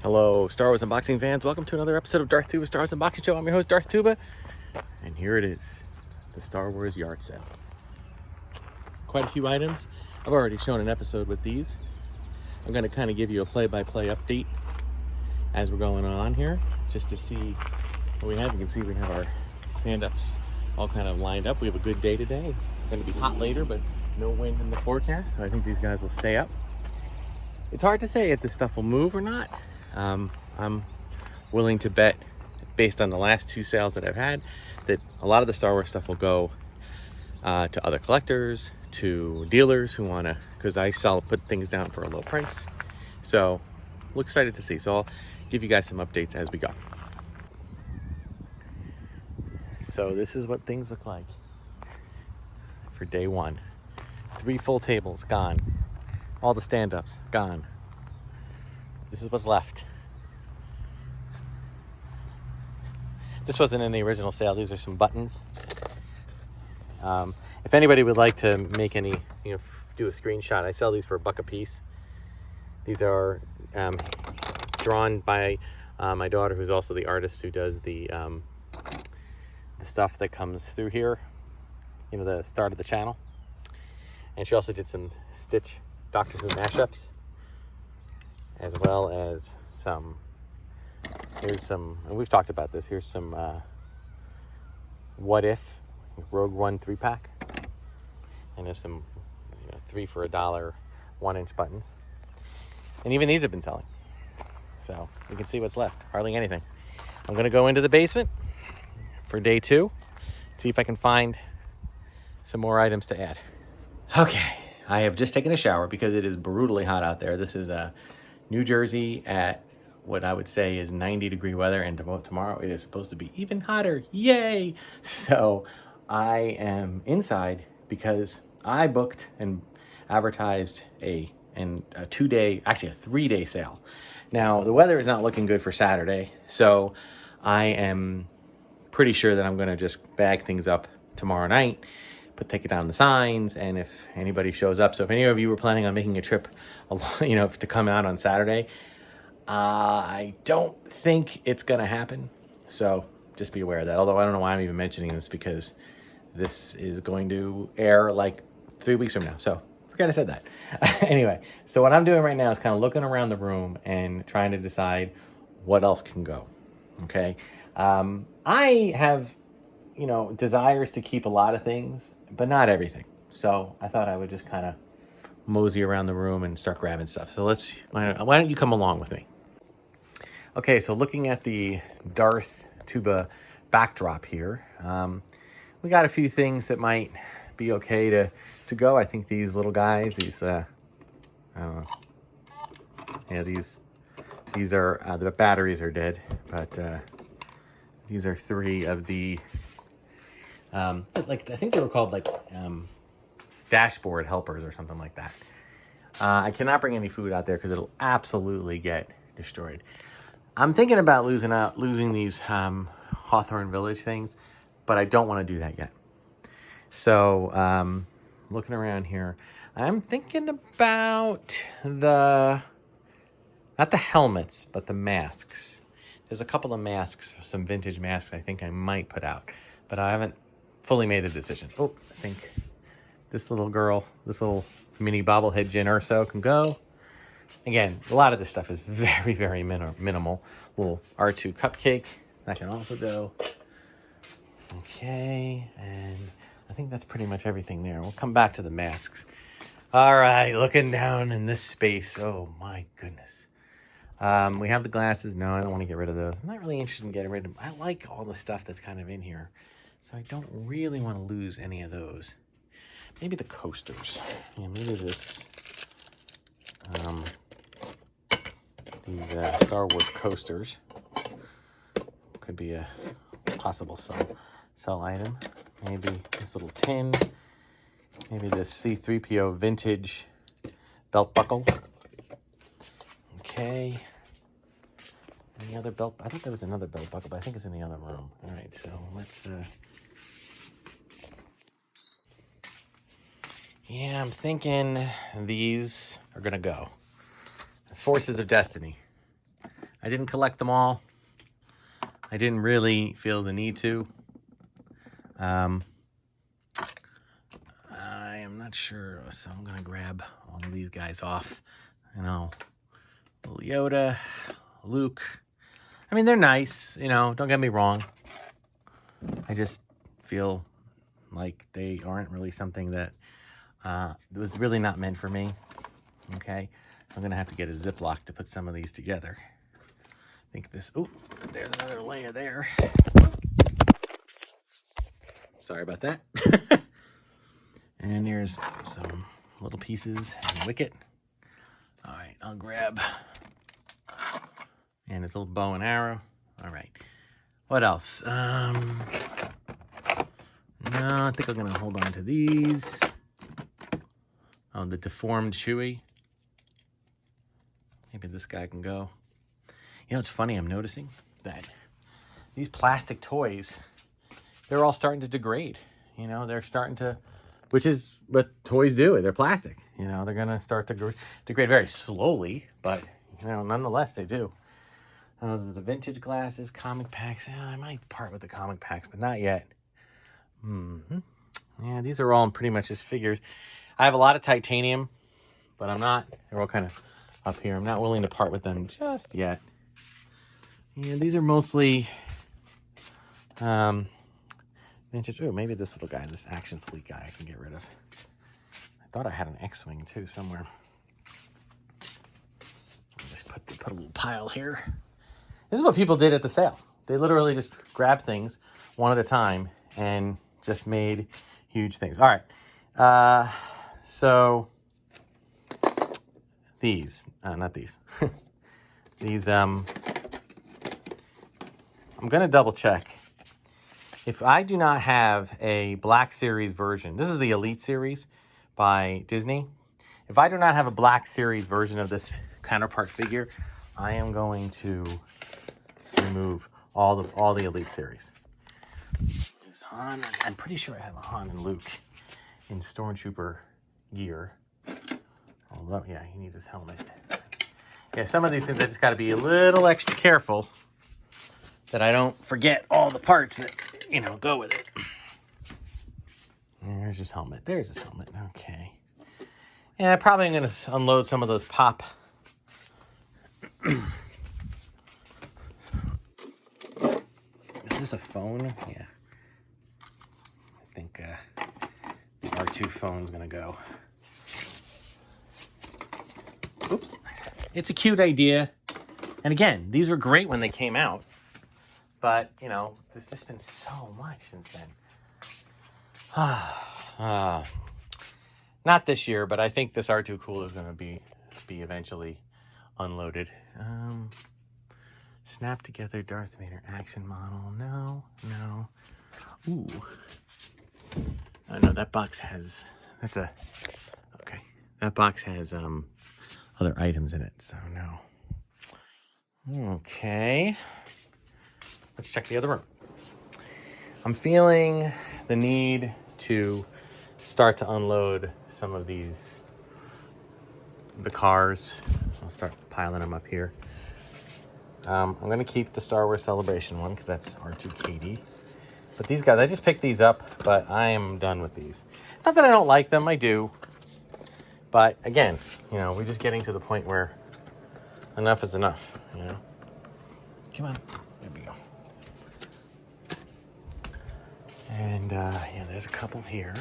Hello, Star Wars unboxing fans. Welcome to another episode of Darth Tuba Star Wars Unboxing Show. I'm your host, Darth Tuba, and here it is, the Star Wars yard sale. Quite a few items. I've already shown an episode with these. I'm going to kind of give you a play-by-play update as we're going on here, just to see what we have. You can see we have our stand-ups all kind of lined up. We have a good day today. It's going to be hot later, but no wind in the forecast, so I think these guys will stay up. It's hard to say if this stuff will move or not. I'm willing to bet, based on the last two sales that I've had, that a lot of the Star Wars stuff will go to other collectors, to dealers who want to, because I put things down for a low price. So I'm excited to see. So I'll give you guys some updates as we go. So this is what things look like for day one. 3 full tables gone. All the stand-ups gone. This is what's left. This wasn't in the original sale. These are some buttons. If anybody would like to make any, do a screenshot, I sell these for $1 a piece. These are drawn by my daughter, who's also the artist who does the stuff that comes through here, the start of the channel. And she also did some Stitch Doctor Who mashups, as well as here's some, and we've talked about this, here's some What If Rogue One 3-pack, and there's some 3 for $1 1-inch buttons, and even these have been selling, so you can see what's left. Hardly anything. I'm going to go into the basement for day 2, see if I can find some more items to add. Okay, I have just taken a shower because it is brutally hot out there. This is New Jersey at what I would say is 90-degree weather, and tomorrow it is supposed to be even hotter. Yay! So I am inside because I booked and advertised a 2-day, actually a 3-day sale. Now the weather is not looking good for Saturday, so I am pretty sure that I'm going to just bag things up tomorrow night, take it down the signs, and if anybody shows up. So if any of you were planning on making a trip, to come out on Saturday, I don't think it's going to happen. So just be aware of that. Although I don't know why I'm even mentioning this, because this is going to air like 3 weeks from now. So forget I said that. Anyway, so what I'm doing right now is kind of looking around the room and trying to decide what else can go. Okay. I have, desires to keep a lot of things, but not everything. So I thought I would just kind of mosey around the room and start grabbing stuff. So why don't you come along with me? Okay, so looking at the Darth Tuba backdrop here, we got a few things that might be okay to go. I think these little guys, these, I don't know. Yeah, these are, the batteries are dead, but these are 3 of the, I think they were called dashboard helpers or something like that. I cannot bring any food out there because it'll absolutely get destroyed. I'm thinking about losing these Hawthorne Village things, but I don't want to do that yet. So looking around here, I'm thinking about not the helmets, but the masks. There's a couple of masks, some vintage masks I think I might put out, but I haven't fully made a decision. Oh, I think this little girl, this little mini bobblehead Jyn Erso can go. Again, a lot of this stuff is very, very minimal. Little R2 cupcake, that can also go. Okay, and I think that's pretty much everything there. We'll come back to the masks. All right, looking down in this space. Oh my goodness. We have the glasses. No, I don't want to get rid of those. I'm not really interested in getting rid of them. I like all the stuff that's kind of in here, so I don't really want to lose any of those. Maybe the coasters. Yeah, maybe this. These Star Wars coasters could be a possible sell item. Maybe this little tin. Maybe this C-3PO vintage belt buckle. Okay. Any other belt? I thought there was another belt buckle, but I think it's in the other room. All right, so let's. Yeah, I'm thinking these are gonna go. Forces of Destiny. I didn't collect them all. I didn't really feel the need to. I am not sure, so I'm gonna grab all of these guys off. You know, little Yoda, Luke. I mean, they're nice, you know, don't get me wrong. I just feel like they aren't really something that was really not meant for me. Okay, I'm gonna have to get a Ziploc to put some of these together. I think this, oh, there's another layer there. Sorry about that. And there's some little pieces and wicket. All right, I'll grab, and this little bow and arrow. All right, what else? No, I think I'm gonna hold on to these. Oh, the deformed Chewy. Maybe this guy can go. You know, it's funny, I'm noticing that these plastic toys, they're all starting to degrade. You know, they're starting to, which is what toys do. They're plastic. You know, they're going to start to degrade very slowly, but, you know, nonetheless, they do. The vintage glasses, comic packs. I might part with the comic packs, but not yet. Yeah, these are all pretty much just figures. I have a lot of titanium, but I'm not, they're all kind of up here. I'm not willing to part with them just yet. Yeah, these are mostly vintage. Oh, maybe this little guy, this Action Fleet guy, I can get rid of. I thought I had an X-Wing too somewhere. I'll just put a little pile here. This is what people did at the sale. They literally just grabbed things one at a time and just made huge things. All right. So these, not these. These, I'm going to double check. If I do not have a Black Series version, this is the Elite Series by Disney. If I do not have a Black Series version of this counterpart figure, I am going to remove all the Elite Series. Is Han? I'm pretty sure I have a Han and Luke in Stormtrooper gear. Although, yeah, he needs his helmet. Yeah, some of these things I just got to be a little extra careful that I don't forget all the parts that, you know, go with it. And there's his helmet. There's his helmet. Okay. Yeah, probably going to unload some of those pop. Is this a phone? Yeah. I think the R2 phone's going to go. Oops. It's a cute idea. And again, these were great when they came out. But, you know, there's just been so much since then. Not this year, but I think this R2 Cooler is going to be eventually unloaded. Snap together Darth Vader action model. No. Ooh. Oh, no, that box has... Okay. That box has other items in it, so no. Okay. Let's check the other room. I'm feeling the need to start to unload some of the cars. I'll start piling them up here. I'm going to keep the Star Wars Celebration one because that's R2-KD. But these guys, I just picked these up, but I am done with these. Not that I don't like them, I do. But again, you know, we're just getting to the point where enough is enough, you know. Come on. There we go. And, yeah, there's a couple here.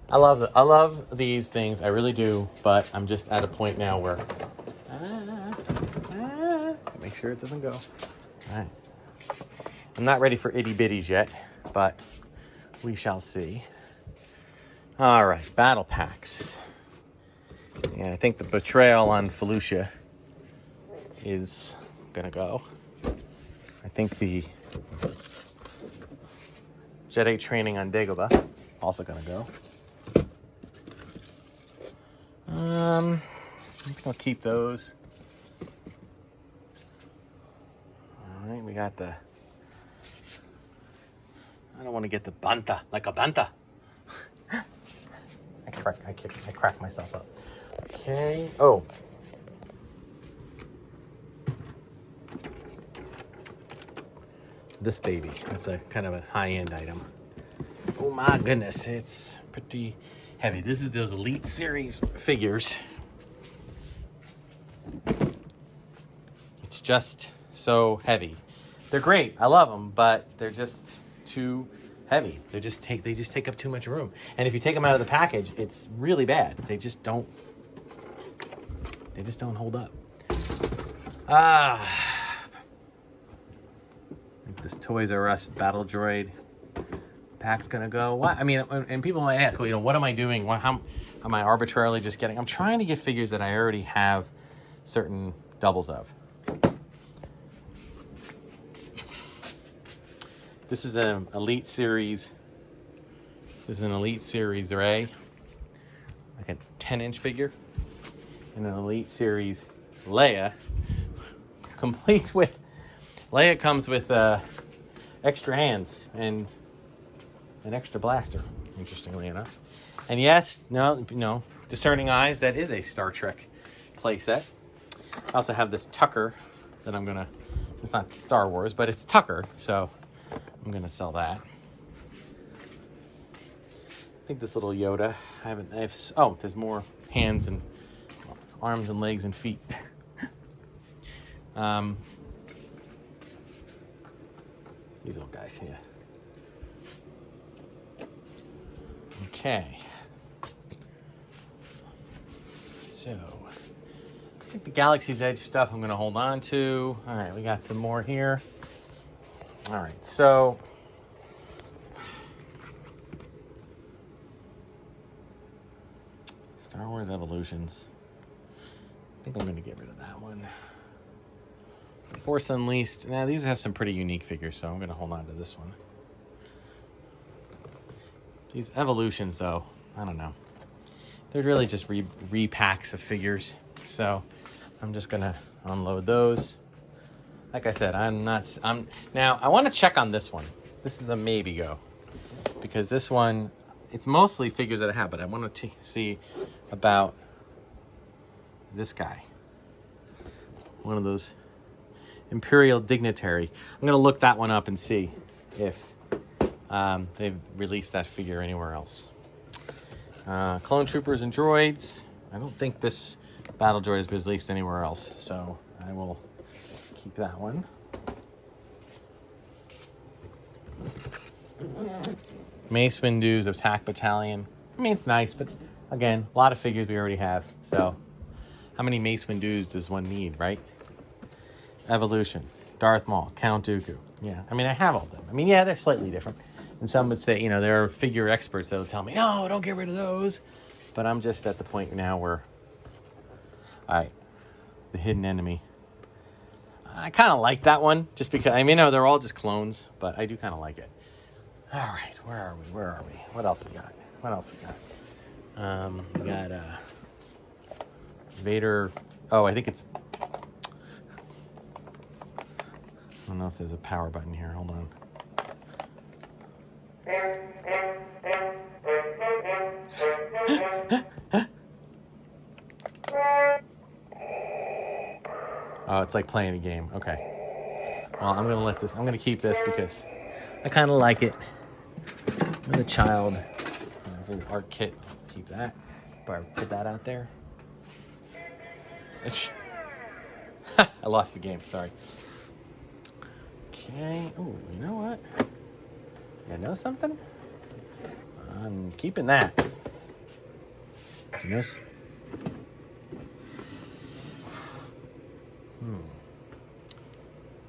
I love these things. I really do. But I'm just at a point now where... make sure it doesn't go. All right. I'm not ready for itty bitties yet, but we shall see. All right, battle packs. Yeah, I think the betrayal on Felucia is gonna go. I think the Jedi training on Dagobah also gonna go. I think I'll keep those. All right, we got the... I don't want to get the Banta, like a Banta. I crack myself up. Okay. Oh. This baby. That's a kind of a high-end item. Oh my goodness, it's pretty heavy. This is those Elite Series figures. It's just so heavy. They're great. I love them, but they're just too heavy. They just take up too much room. And if you take them out of the package, it's really bad. They just don't hold up. I think this Toys R Us Battle Droid pack's gonna go. What? I mean, and people might ask, well, what am I doing? How am I arbitrarily just getting? I'm trying to get figures that I already have certain doubles of. This is an Elite Series. This is an Elite Series Ray, like a 10-inch figure, and an Elite Series Leia, complete with. Leia comes with extra hands and an extra blaster, interestingly enough. And yes, no, Discerning Eyes, that is a Star Trek playset. I also have this Tucker that I'm gonna, it's not Star Wars, but it's Tucker, so I'm gonna sell that. I think this little Yoda, there's more hands and arms and legs and feet. These little guys here. Okay. So, I think the Galaxy's Edge stuff I'm going to hold on to. All right, we got some more here. All right, so Star Wars Evolutions. I think I'm going to get rid of that one. Force Unleashed. Now, these have some pretty unique figures, so I'm going to hold on to this one. These Evolutions, though, I don't know. They're really just repacks of figures, so I'm just going to unload those. Like I said, now, I want to check on this one. This is a maybe go, because this one, it's mostly figures that I have, but I want to see about this guy. One of those Imperial Dignitary. I'm going to look that one up and see if they've released that figure anywhere else. Clone Troopers and Droids. I don't think this Battle Droid has been released anywhere else, so I will keep that one. Mace Windu's Attack Battalion. I mean, it's nice, but again, a lot of figures we already have, so how many Mace Windu's does one need, right? Evolution, Darth Maul, Count Dooku. Yeah, I mean, I have all of them. I mean, yeah, they're slightly different. And some would say, there are figure experts that will tell me, no, don't get rid of those. But I'm just at the point now where, all right, the Hidden Enemy. I kind of like that one, just because, they're all just clones, but I do kind of like it. All right, where are we? What else we got? We got Vader. Oh, I think it's, I don't know if there's a power button here. Hold on. Oh, it's like playing a game. Okay. Well, I'm going to keep this because I kind of like it. I'm a child. There's an art kit. I'll keep that. Put that out there. I lost the game. Sorry. Okay. Oh, you know what? You know something? I'm keeping that. You know?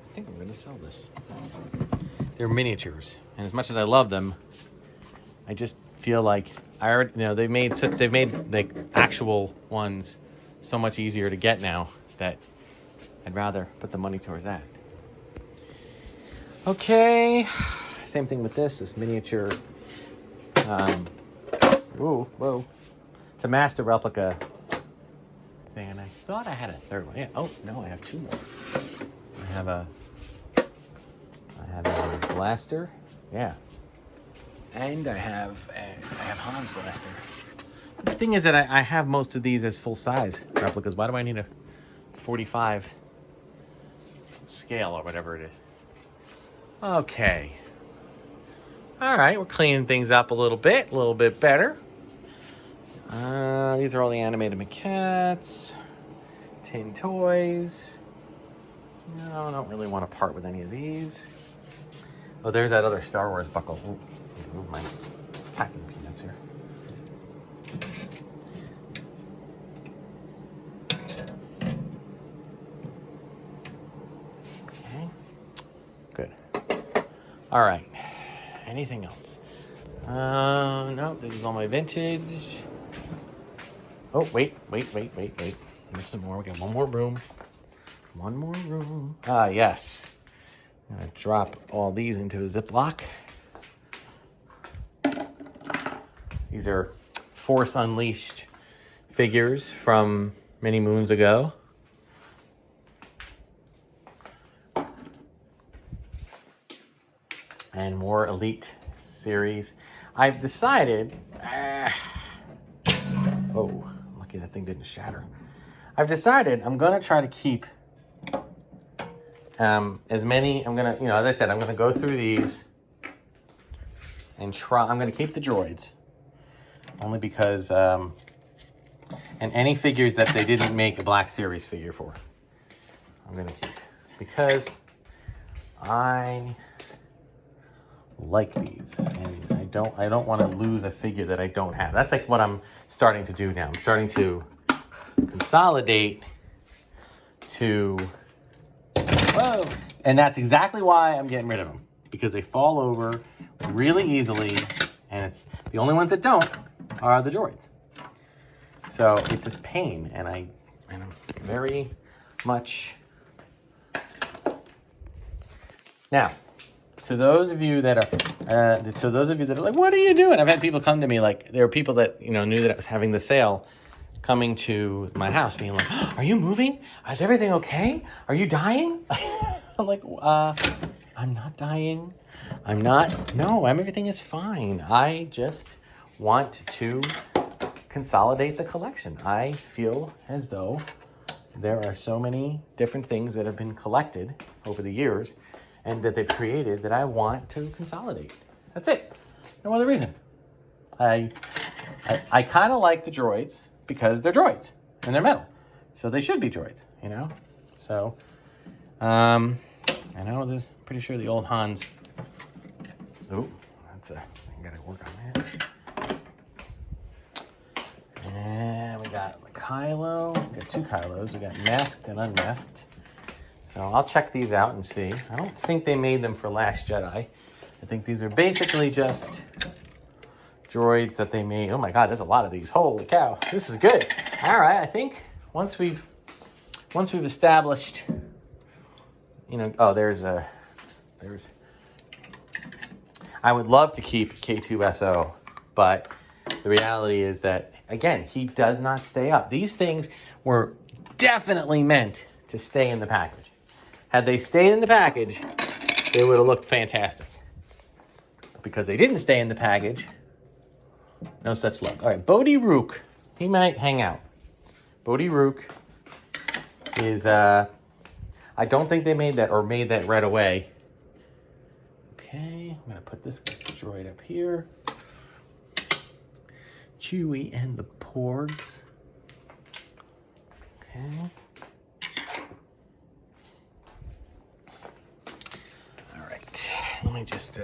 I think I'm going to sell this. They're miniatures, and as much as I love them, I just feel like I already, they've made the actual ones so much easier to get now that I'd rather put the money towards that. Okay, same thing with this miniature. Whoa! It's a master replica thing, and I thought I had a third one. Yeah. Oh no, I have two more. I have a blaster. Yeah. And I have Han's blaster. thing is that I have most of these as full-size replicas. Why do I need a 45 scale or whatever it is? Okay. All right, we're cleaning things up a little bit better. These are all the animated maquettes, tin toys. No, I don't really want to part with any of these. Oh, there's that other Star Wars buckle. Ooh, move my packing peanuts here. Okay, good. All right, anything else? No, this is all my vintage. Oh, wait. There's some more. We got one more room. Ah, yes. I'm going to drop all these into a Ziploc. These are Force Unleashed figures from many moons ago. And more Elite series. I've decided... oh, lucky that thing didn't shatter. I've decided I'm going to try to keep as many... I'm going to, as I said, I'm going to go through these and try... I'm going to keep the droids. Only because... and any figures that they didn't make a Black Series figure for, I'm going to keep. Because I like these, and I don't want to lose a figure that I don't have. That's like what I'm starting to do now. I'm starting to consolidate to, whoa, and that's exactly why I'm getting rid of them, because they fall over really easily, and it's the only ones that don't are the droids. So it's a pain, and I'm very much now. To those of you that are like, what are you doing? I've had people come to me, like, there are people that, knew that I was having the sale, coming to my house being like, oh, are you moving? Is everything okay? Are you dying? I'm like, I'm not dying. Everything is fine. I just want to consolidate the collection. I feel as though there are so many different things that have been collected over the years and that they've created that I want to consolidate. That's it. No other reason. I kind of like the droids because they're droids and they're metal. So they should be droids, So, I know there's pretty sure the old Hans. Oh, I gotta work on that. And we got Kylo. We got two Kylos. We got masked and unmasked. So I'll check these out and see. I don't think they made them for Last Jedi. I think these are basically just droids that they made. Oh my God, there's a lot of these. Holy cow, this is good. All right, I think once we've established, there's. I would love to keep K2SO, but the reality is that, again, he does not stay up. These things were definitely meant to stay in the package. Had they stayed in the package, they would have looked fantastic. Because they didn't stay in the package, no such luck. All right, Bodhi Rook. He might hang out. Bodhi Rook is, I don't think they made that right away. Okay, I'm going to put this droid up here. Chewie and the Porgs. Okay. All right. Let me just,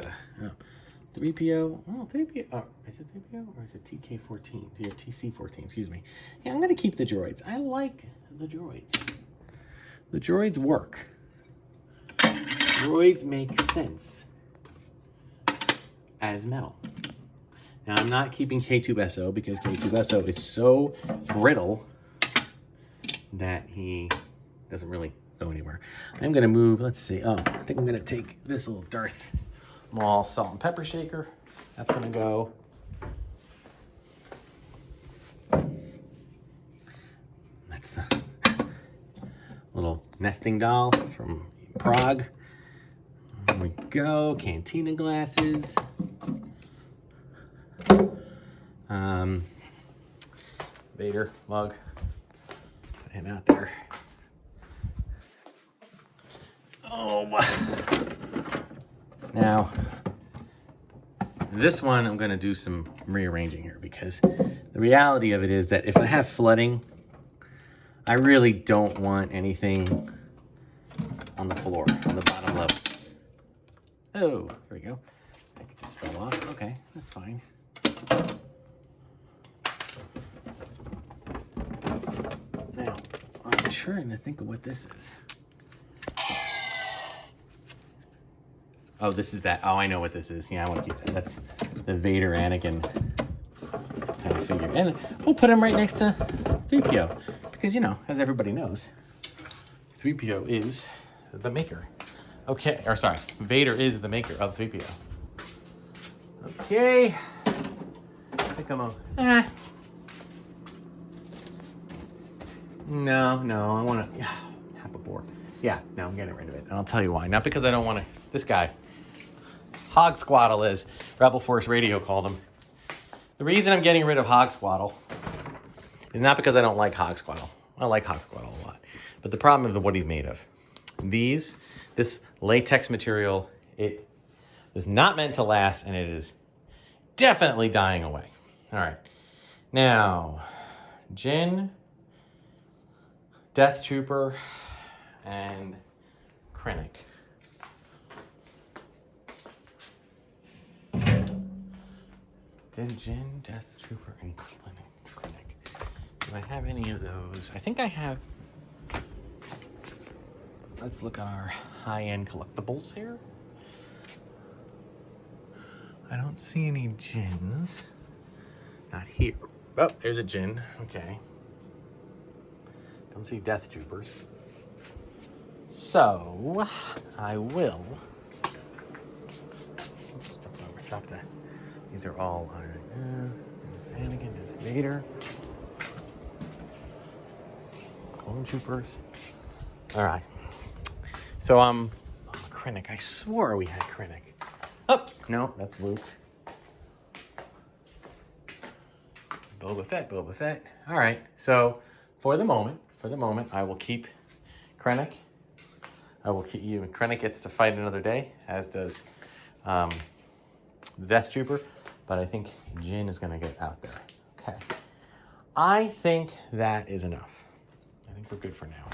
3PO. Oh, 3PO. Oh, is it 3PO or is it TK14? Yeah, TC14, excuse me. Yeah, I'm going to keep the droids. I like the droids. The droids work. Droids make sense as metal. Now, I'm not keeping K2SO because K2SO is so brittle that he doesn't really go anywhere. I'm going to move, let's see. Oh, I think I'm going to take this little Darth Maul salt and pepper shaker. That's going to go. That's the little nesting doll from Prague. There we go. Cantina glasses. Vader mug. Put him out there. Oh, now this one I'm gonna do some rearranging here, because the reality of it is that if I have flooding, I really don't want anything on the floor, on the bottom level. Oh, there we go. I could just fell off. Okay, that's fine. Now, I'm trying to think of what this is. Oh, this is that. Oh, I know what this is. Yeah, I want to keep that. That's the Vader Anakin kind of figure. And we'll put him right next to 3PO. Because, you know, as everybody knows, 3PO is the maker. Okay, or sorry, Vader is the maker of 3PO. Okay. I think I'm No, I want to... Half a board. Yeah, no, I'm getting rid of it. And I'll tell you why. Not because I don't want to... This guy. Hog Squaddle, as Rebel Force Radio called him. The reason I'm getting rid of Hog Squaddle is not because I don't like Hog Squaddle. I like Hog Squaddle a lot. But the problem is what he's made of. This latex material, it is not meant to last, and it is definitely dying away. All right. Now, Jin, Death Trooper, and Krennic. Jin, Death Trooper, and Krennic. Do I have any of those? I think I have. Let's look at our high-end collectibles here. I don't see any Jins. Not here. Oh, there's a Jin. Okay. Don't see Death Troopers. So, I will... Oops, drop that. These are all... There's Anakin, there's Vader. Clone Troopers. All right. So, Krennic. I swore we had Krennic. Oh, no, that's Luke. Boba Fett. All right. So, for the moment, I will keep Krennic. I will keep you. Krennic gets to fight another day, as does the Death Trooper. But I think Jin is going to get out there. Okay. I think that is enough. I think we're good for now.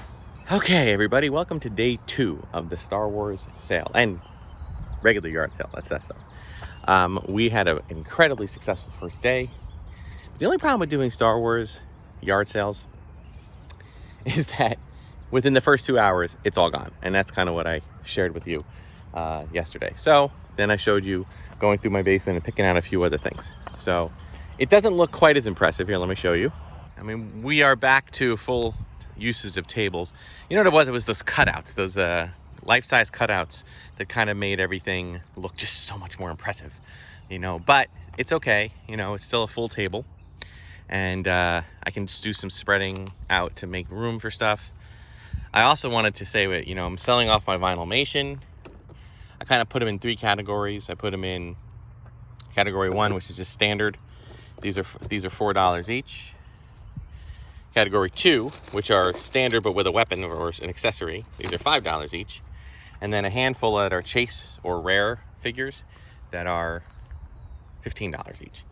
Okay, everybody. Welcome to day 2 of the Star Wars sale. And regular yard sale. That's that stuff. We had an incredibly successful first day. The only problem with doing Star Wars yard sales is that within the first 2 hours, it's all gone. And that's kind of what I shared with you yesterday. So then I showed you going through my basement and picking out a few other things. So it doesn't look quite as impressive. Here, let me show you. I mean, we are back to full usage of tables. You know what it was? It was those cutouts, those life-size cutouts that kind of made everything look just so much more impressive, you know. But it's okay. You know, it's still a full table. And I can just do some spreading out to make room for stuff. I also wanted to say, you know, I'm selling off my Vinylmation. I kind of put them in 3 categories. I put them in category 1, which is just standard. These are $4 each. Category 2, which are standard but with a weapon or an accessory. These are $5 each. And then a handful that are chase or rare figures that are $15 each.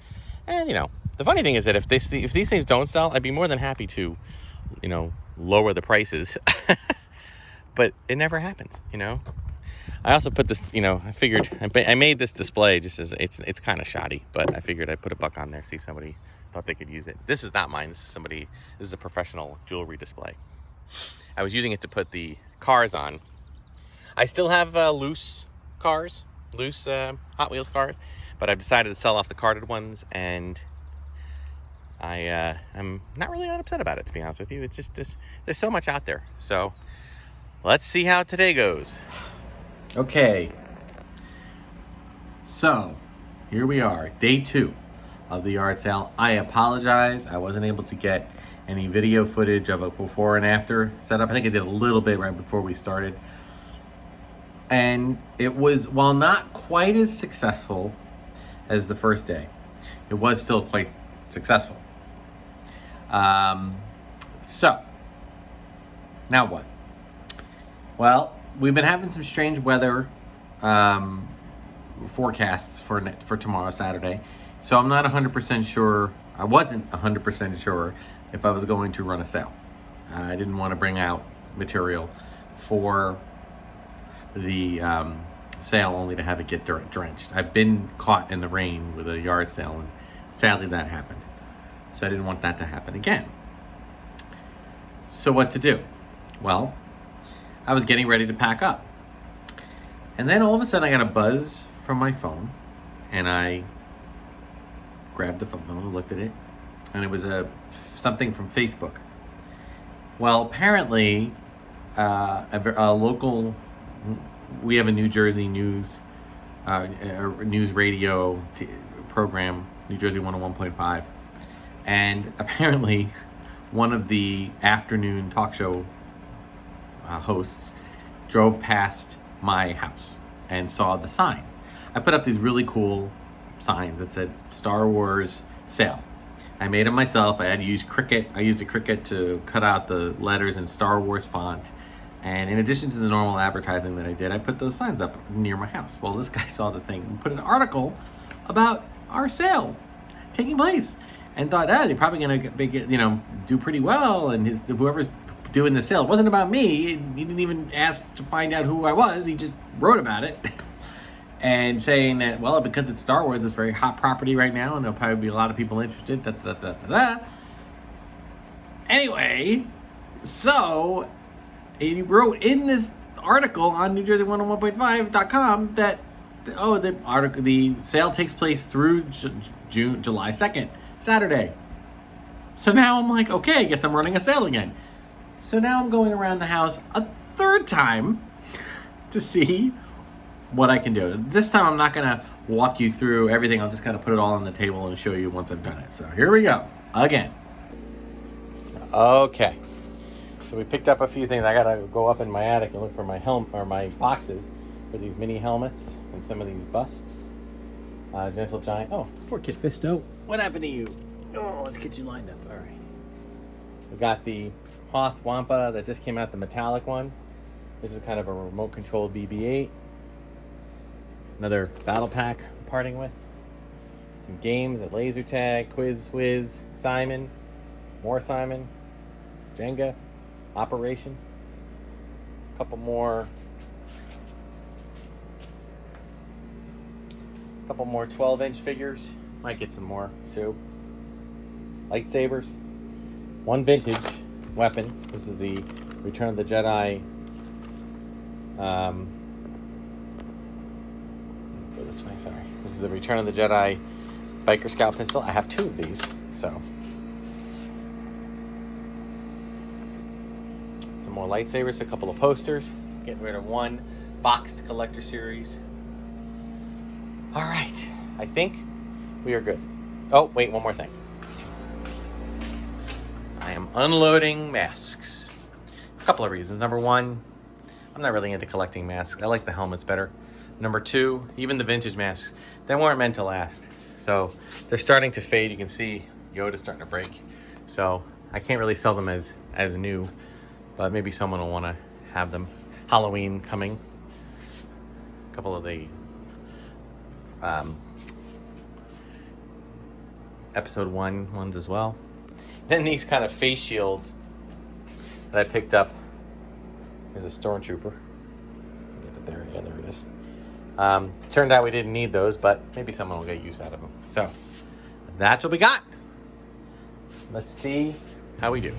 And, you know, the funny thing is that if these things don't sell, I'd be more than happy to, you know, lower the prices. But it never happens, you know. I also put this, you know, I made this display just as it's kind of shoddy, but I figured I'd put $1 on there, see if somebody thought they could use it. This is not mine. This is a professional jewelry display. I was using it to put the cars on. I still have loose Hot Wheels cars, but I've decided to sell off the carded ones, and I'm not really that upset about it, to be honest with you. It's just there's so much out there. So let's see how today goes. Okay, so here we are, day 2 of the yard sale. I apologize, I wasn't able to get any video footage of a before and after setup. I think I did a little bit right before we started. And it was, while not quite as successful as the first day, it was still quite successful. So, now what? Well, we've been having some strange weather forecasts for tomorrow, Saturday. So I'm not 100% sure. I wasn't 100% sure if I was going to run a sale. I didn't want to bring out material for the sale only to have it get drenched. I've been caught in the rain with a yard sale, and sadly that happened. So I didn't want that to happen again. So what to do? Well, I was getting ready to pack up. And then all of a sudden I got a buzz from my phone, and I grabbed the phone and looked at it, and it was something from Facebook. Well, apparently a local, we have a New Jersey news radio program, New Jersey 101.5, and apparently one of the afternoon talk show hosts drove past my house and saw the signs. I put up these really cool signs that said Star Wars sale. I made them myself. I had to use Cricut. I used a Cricut to cut out the letters in Star Wars font. And in addition to the normal advertising that I did, I put those signs up near my house. Well, this guy saw the thing and put an article about our sale taking place, and thought, they're probably going to do pretty well. And whoever's doing the sale, it wasn't about me. He didn't even ask to find out who I was. He just wrote about it. And saying that, well, because it's Star Wars, it's a very hot property right now, and there'll probably be a lot of people interested. Anyway, so he wrote in this article on NewJersey101.5.com that the sale takes place through July 2nd, Saturday. So now I'm like, okay, I guess I'm running a sale again. So now I'm going around the house a third time to see what I can do. This time I'm not going to walk you through everything. I'll just kind of put it all on the table and show you once I've done it. So here we go. Again. Okay. So we picked up a few things. I got to go up in my attic and look for my my boxes for these mini helmets and some of these busts. Gentle Giant. Oh, poor Kid Fisto. What happened to you? Oh, let's get you lined up. All right. We got the Hoth Wampa that just came out, the metallic one. This is kind of a remote controlled BB-8. Another battle pack I'm parting with. Some games at Laser Tag, Quiz Whiz, Simon, more Simon, Jenga, Operation. A couple more 12-inch figures. Might get some more too. Lightsabers. One vintage weapon. This is the Return of the Jedi. Go this way, sorry. This is the Return of the Jedi Biker Scout pistol. I have two of these, so. Some more lightsabers, a couple of posters. Getting rid of one boxed collector series. All right, I think we are good. Oh, wait, one more thing. I am unloading masks. A couple of reasons. Number one, I'm not really into collecting masks. I like the helmets better. Number two, even the vintage masks, they weren't meant to last. So they're starting to fade. You can see Yoda's starting to break. So I can't really sell them as new, but maybe someone will want to have them. Halloween coming. A couple of the episode 1 ones as well. Then these kind of face shields that I picked up. There's a stormtrooper. Get it there. Yeah, there it is. Turned out we didn't need those, but maybe someone will get use out of them. So that's what we got. Let's see how we do.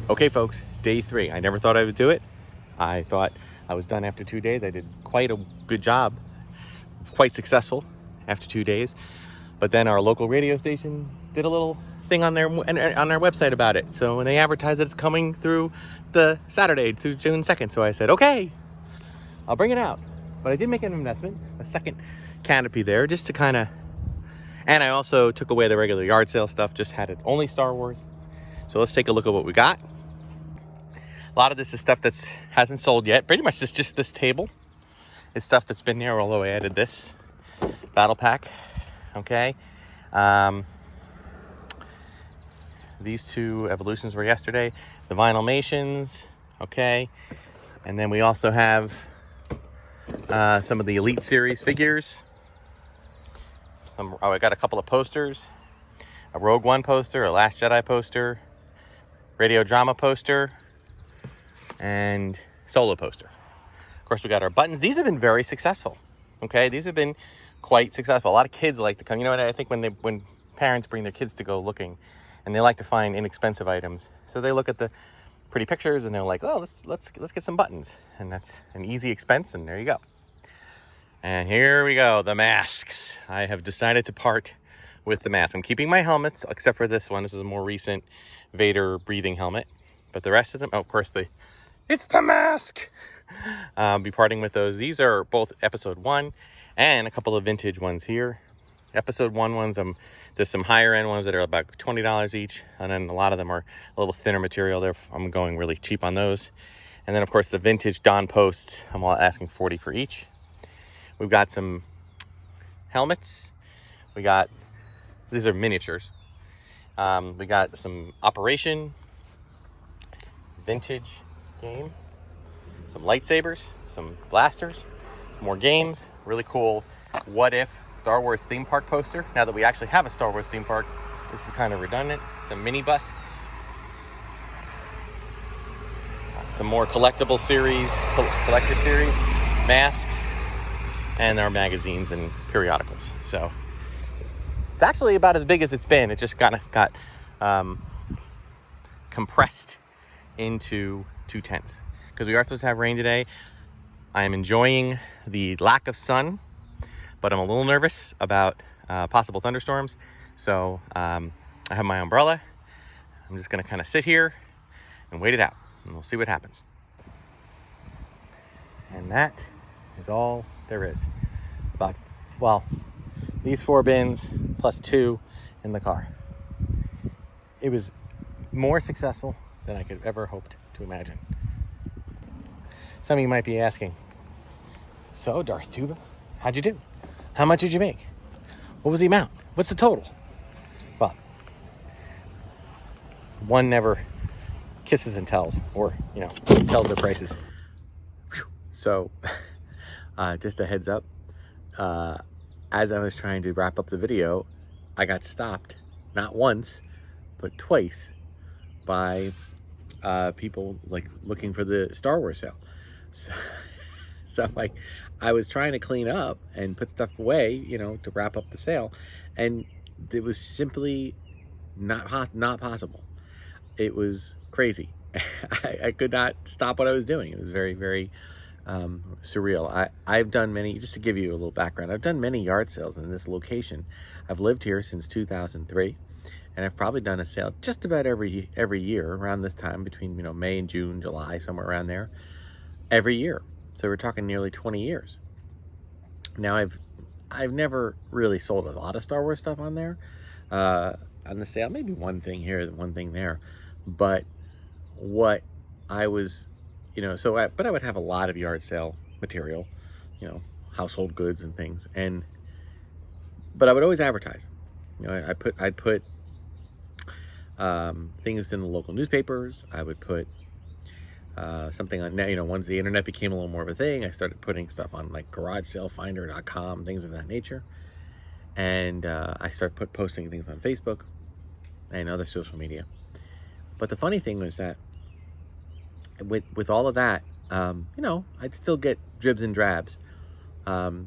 Okay, folks, day 3. I never thought I would do it. I thought I was done after 2 days. I did quite a good job, quite successful after 2 days. But then our local radio station did a little thing on their website about it. So when they advertised that it's coming through the Saturday through June 2nd. So I said, okay, I'll bring it out. But I did make an investment, a second canopy there, just to kind of, and I also took away the regular yard sale stuff, just had it only Star Wars. So let's take a look at what we got. A lot of this is stuff that hasn't sold yet. Pretty much just this table is stuff that's been there, although I added this battle pack. Okay. These two evolutions were yesterday. The Vinylmations, okay. And then we also have some of the Elite Series figures. I got a couple of posters. A Rogue One poster, a Last Jedi poster, radio drama poster, and solo poster. Of course, we got our buttons. These have been very successful. Okay, these have been quite successful. A lot of kids like to come. You know what? I think when parents bring their kids to go looking, and they like to find inexpensive items, so they look at the pretty pictures and they're like, "Oh, let's get some buttons," and that's an easy expense. And there you go. And here we go, the masks. I have decided to part with the mask. I'm keeping my helmets, except for this one. This is a more recent Vader breathing helmet. But the rest of them, oh, of course, it's the mask. I'll be parting with those. These are both episode 1 and a couple of vintage ones here. Episode 1 ones, there's some higher end ones that are about $20 each. And then a lot of them are a little thinner material. I'm going really cheap on those. And then, of course, the vintage Don Post, I'm asking $40 for each. We've got some helmets. These are miniatures. We got some Operation vintage game, some lightsabers, some blasters, more games, really cool What If Star Wars theme park poster. Now that we actually have a Star Wars theme park, this is kind of redundant. Some mini busts, some more collectible series, collector series, masks, and our magazines and periodicals. So it's actually about as big as it's been. It just got compressed into 2 tents because we are supposed to have rain today. I am enjoying the lack of sun, but I'm a little nervous about possible thunderstorms. So I have my umbrella. I'm just going to kind of sit here and wait it out, and we'll see what happens. And that is all there is. These 4 bins plus 2 in the car. It was more successful than I could ever hoped to imagine. Some of you might be asking, so Darth Tuba, how'd you do? How much did you make? What was the amount? What's the total? Well, one never kisses and tells, or, tells their prices. So, just a heads up, as I was trying to wrap up the video, I got stopped, not once, but twice, by people looking for the Star Wars sale. So I was trying to clean up and put stuff away, to wrap up the sale, and it was simply not possible. It was crazy. I could not stop what I was doing. It was very, very surreal. I've done many, just to give you a little background, I've done many yard sales in this location. I've lived here since 2003, and I've probably done a sale just about every year around this time, between May and June, July, somewhere around there, every year. So we're talking nearly 20 years. Now I've never really sold a lot of Star Wars stuff on there, on the sale, maybe one thing here, one thing there, but what I was, but I would have a lot of yard sale material, household goods and things, but I would always advertise. I'd put things in the local newspapers. I would put something on, once the internet became a little more of a thing, I started putting stuff on GarageSaleFinder.com, things of that nature. And I started posting things on Facebook and other social media. But the funny thing was that with all of that, I'd still get dribs and drabs of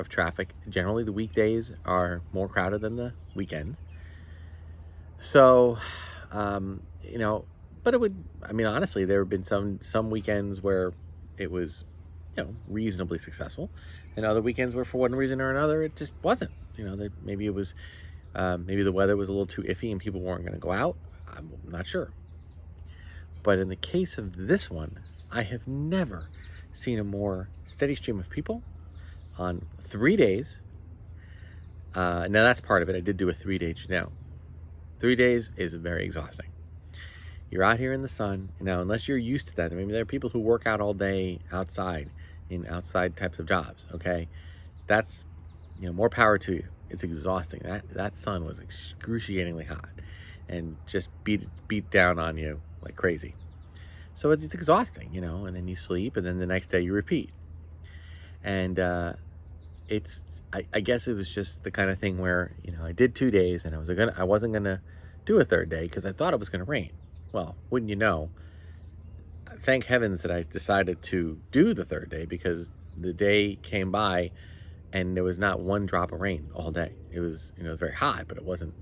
traffic. Generally, the weekdays are more crowded than the weekend. So, but it would, honestly, there have been some weekends where it was, reasonably successful, and other weekends where for one reason or another, it just wasn't. Maybe it was, maybe the weather was a little too iffy and people weren't going to go out. I'm not sure. But in the case of this one, I have never seen a more steady stream of people on 3 days. Now that's part of it. I did do a 3-day. Now, 3 days is very exhausting. You're out here in the sun. Unless you're used to that, there are people who work out all day outside in outside types of jobs. Okay, that's more power to you. It's exhausting. That sun was excruciatingly hot, and just beat down on you like crazy. So it's exhausting, you know, and then you sleep, and then the next day you repeat. And I guess it was just the kind of thing where, you know, I did 2 days, and I wasn't gonna do a third day because I thought it was gonna rain. Well, wouldn't you know, thank heavens that I decided to do the third day, because the day came by and there was not one drop of rain all day. It was, you know, very hot, but it wasn't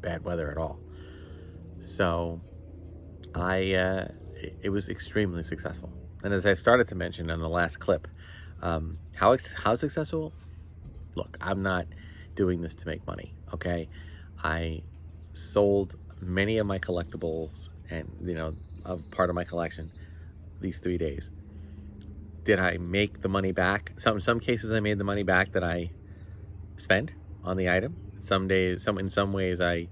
bad weather at all. So it was extremely successful. And as I started to mention in the last clip, how successful? Look, I'm not doing this to make money, okay? I sold many of my collectibles and, you know, of part of my collection these 3 days. Did I make the money back? In some cases I made the money back that I spent on the item. In some ways I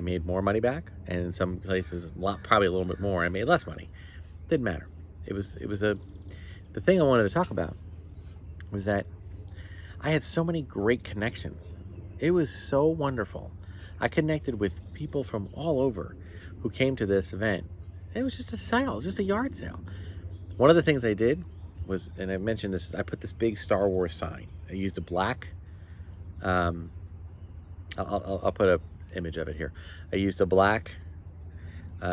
made more money back, and in some places probably a little bit more, I made less money. Didn't matter. The thing I wanted to talk about was that I had so many great connections. It was so wonderful. I connected with people from all over who came to this event. It was just a sale, just a yard sale. One of the things I did was, and I mentioned this, I put this big Star Wars sign. I used a black, I'll put an image of it here. I used a black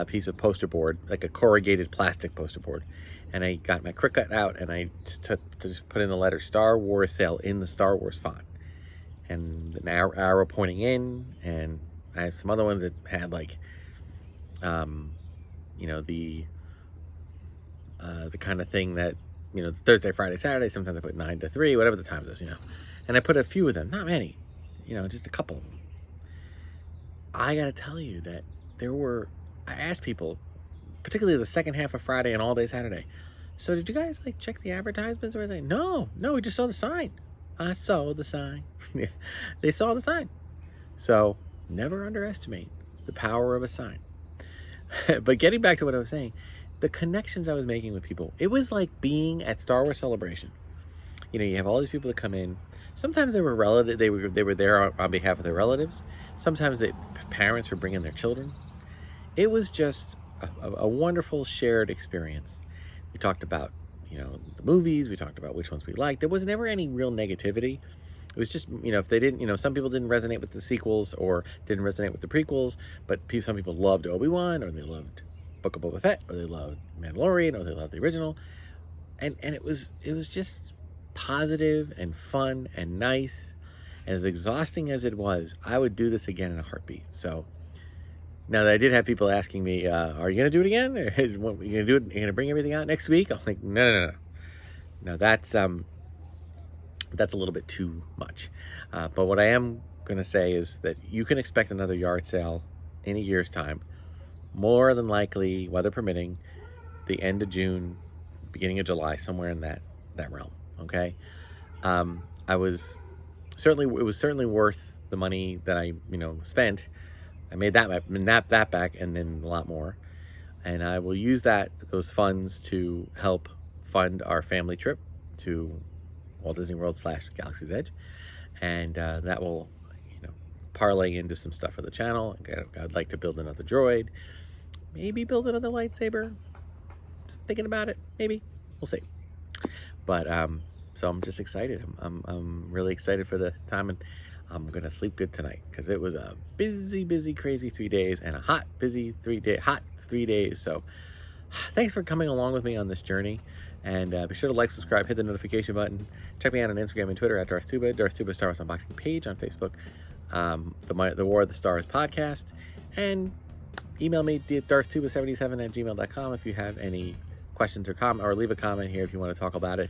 piece of poster board, like a corrugated plastic poster board. And I got my Cricut out, and I just put in the letter Star Wars sale in the Star Wars font. And an arrow pointing in, and I had some other ones that had like, you know, the kind of thing that, you know, Thursday, Friday, Saturday, sometimes I put 9 to 3, whatever the time is, you know. And I put a few of them, not many, you know, just a couple of them. I gotta tell you that I asked people, particularly the second half of Friday and all day Saturday, so did you guys like check the advertisements or anything? No, we just saw the sign. I saw the sign. They saw the sign. So never underestimate the power of a sign. But getting back to what I was saying, the connections I was making with people, it was like being at Star Wars Celebration. You know, you have all these people that come in. Sometimes they were relative. They were there on behalf of their relatives. Sometimes parents were bringing their children. It was just a wonderful shared experience. We talked about, you know, the movies. We talked about which ones we liked. There was never any real negativity. It was just, you know, if they didn't, you know, some people didn't resonate with the sequels or didn't resonate with the prequels, but some people loved Obi-Wan, or they loved Book of Boba Fett, or they loved Mandalorian, or they loved the original. And it was just positive and fun and nice. And as exhausting as it was, I would do this again in a heartbeat. So now that I did have people asking me, are you going to do it again? Or are you going to do it? You're going to bring everything out next week? I'm like, no. No, that's a little bit too much. But what I am going to say is that you can expect another yard sale in a year's time. More than likely, weather permitting, the end of June, beginning of July, somewhere in that realm. Okay. It was certainly worth the money that I, you know, spent. I made that back, and then a lot more. And I will use those funds to help fund our family trip to Walt Disney World / Galaxy's Edge. And that will, you know, parlay into some stuff for the channel. I'd like to build another droid, maybe build another lightsaber. Just thinking about it, maybe. We'll see. But so I'm just excited. I'm really excited for the time, and I'm gonna sleep good tonight, because it was a busy, crazy 3 days, and a hot 3 days. So thanks for coming along with me on this journey, and be sure to like, subscribe, hit the notification button. Check me out on Instagram and Twitter at Darth Tuba, Darth Tuba Star Wars Unboxing page on Facebook, the War of the Stars podcast, and email me at darthtuba77@gmail.com if you have any questions or comment, or leave a comment here if you want to talk about it.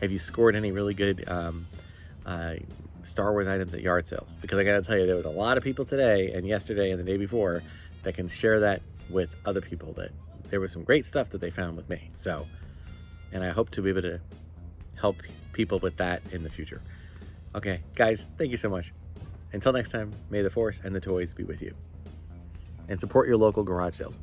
Have you scored any really good Star Wars items at yard sales? Because I gotta tell you, there was a lot of people today and yesterday and the day before that can share that with other people, that there was some great stuff that they found with me. So, and I hope to be able to help people with that in the future. Okay, guys, thank you so much. Until next time, may the Force and the toys be with you. And support your local garage sales.